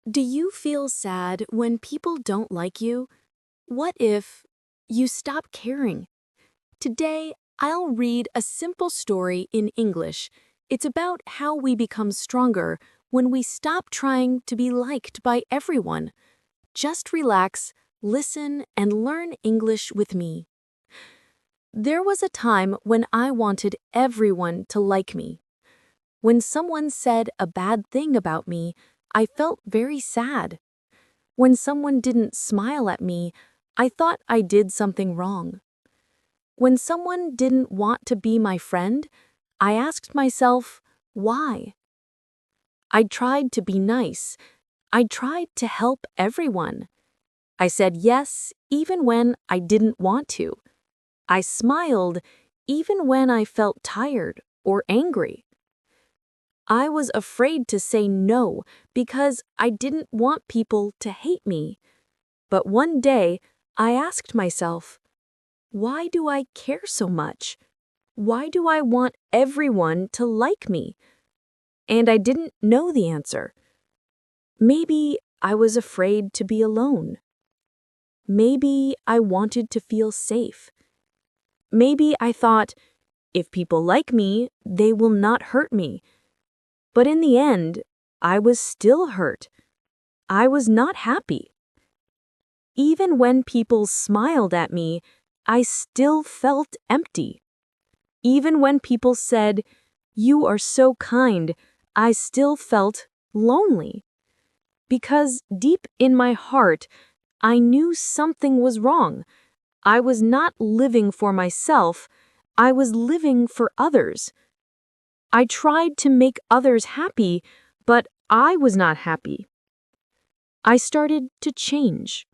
Do you feel sad when people don't like you? What if you stop caring? Today, I'll read a simple story in English. It's about how we become stronger when we stop trying to be liked by everyone. Just relax, listen, and learn English with me. There was a time when I wanted everyone to like me. When someone said a bad thing about me, I felt very sad. When someone didn't smile at me, I thought I did something wrong. When someone didn't want to be my friend, I asked myself, why? I tried to be nice. I tried to help everyone. I said yes even when I didn't want to. I smiled even when I felt tired or angry. I was afraid to say no because I didn't want people to hate me. But one day, I asked myself, why do I care so much? Why do I want everyone to like me? And I didn't know the answer. Maybe I was afraid to be alone. Maybe I wanted to feel safe. Maybe I thought, if people like me, they will not hurt me. But in the end, I was still hurt. I was not happy. Even when people smiled at me, I still felt empty. Even when people said, "You are so kind," I still felt lonely. Because deep in my heart, I knew something was wrong. I was not living for myself, I was living for others. I tried to make others happy, but I was not happy. I started to change.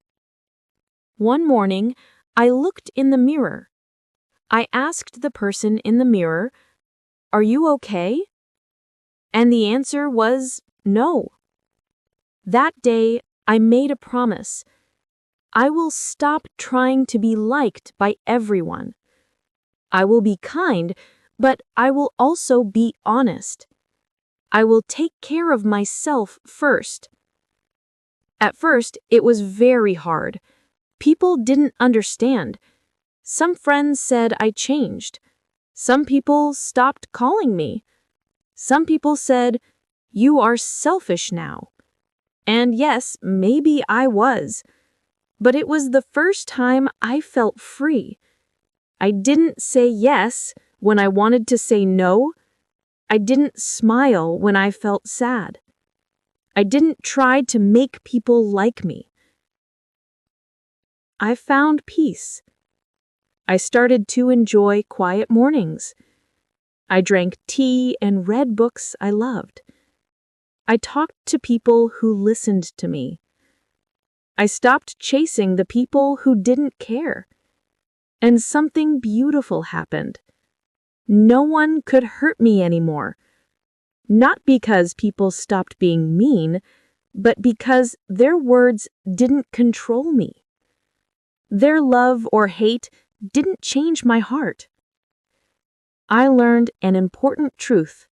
One morning, I looked in the mirror. I asked the person in the mirror, "Are you okay?" And the answer was no. That day, I made a promise. I will stop trying to be liked by everyone. I will be kind, but I will also be honest. I will take care of myself first. At first, it was very hard. People didn't understand. Some friends said I changed. Some people stopped calling me. Some people said, "You are selfish now." And yes, maybe I was. But it was the first time I felt free. I didn't say yes when I wanted to say no. I didn't smile when I felt sad. I didn't try to make people like me. I found peace. I started to enjoy quiet mornings. I drank tea and read books I loved. I talked to people who listened to me. I stopped chasing the people who didn't care. And something beautiful happened. No one could hurt me anymore. Not because people stopped being mean, but because their words didn't control me. Their love or hate didn't change my heart. I learned an important truth.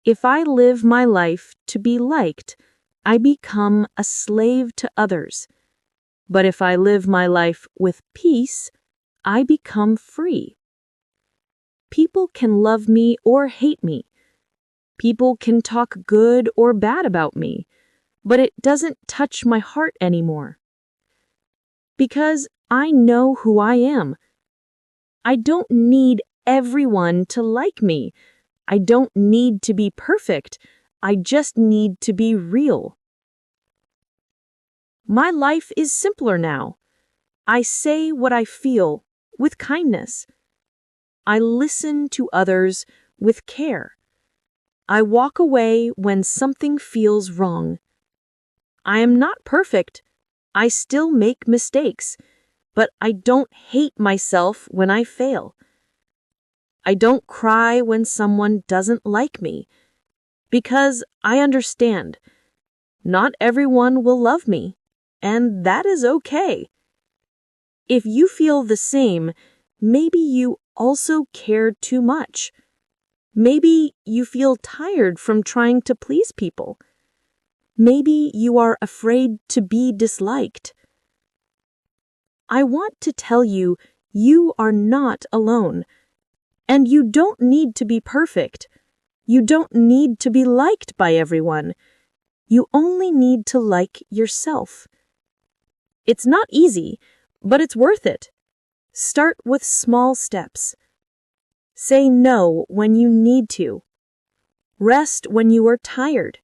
If I live my life to be liked, I become a slave to others. But if I live my life with peace, I become free. People can love me or hate me. People can talk good or bad about me, but it doesn't touch my heart anymore. Because I know who I am. I don't need everyone to like me. I don't need to be perfect. I just need to be real. My life is simpler now. I say what I feel with kindness. I listen to others with care. I walk away when something feels wrong. I am not perfect. I still make mistakes, but I don't hate myself when I fail. I don't cry when someone doesn't like me, because I understand. Not everyone will love me, and that is okay. If you feel the same, maybe you also care too much. Maybe you feel tired from trying to please people. Maybe you are afraid to be disliked. I want to tell you, you are not alone. And you don't need to be perfect. You don't need to be liked by everyone. You only need to like yourself. It's not easy, but it's worth it. Start with small steps. Say no when you need to. Rest when you are tired.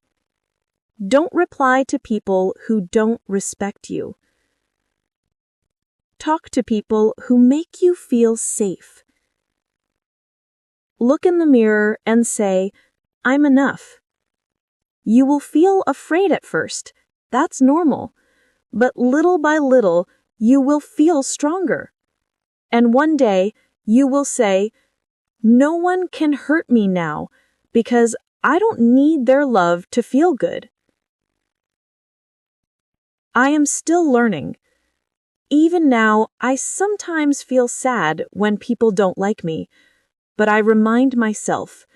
Don't reply to people who don't respect you. Talk to people who make you feel safe. Look in the mirror and say, "I'm enough." You will feel afraid at first. That's normal. But little by little, you will feel stronger. And one day, you will say, "No one can hurt me now because I don't need their love to feel good." I am still learning. Even now, I sometimes feel sad when people don't like me, but I remind myself,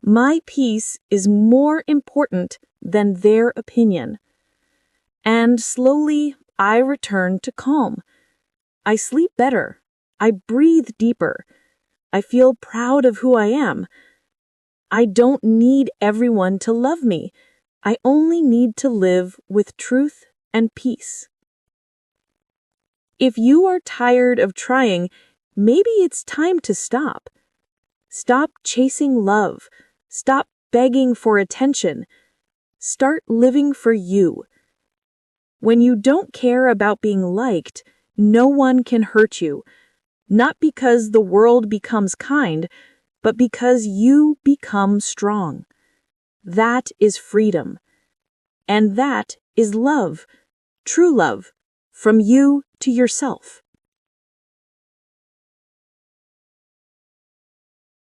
my peace is more important than their opinion. And slowly, I return to calm. I sleep better. I breathe deeper. I feel proud of who I am. I don't need everyone to love me. I only need to live with truth and peace. If you are tired of trying, maybe it's time to stop. Stop chasing love. Stop begging for attention. Start living for you. When you don't care about being liked, no one can hurt you. Not because the world becomes kind, but because you become strong. That is freedom. And that is love, true love, from you to yourself.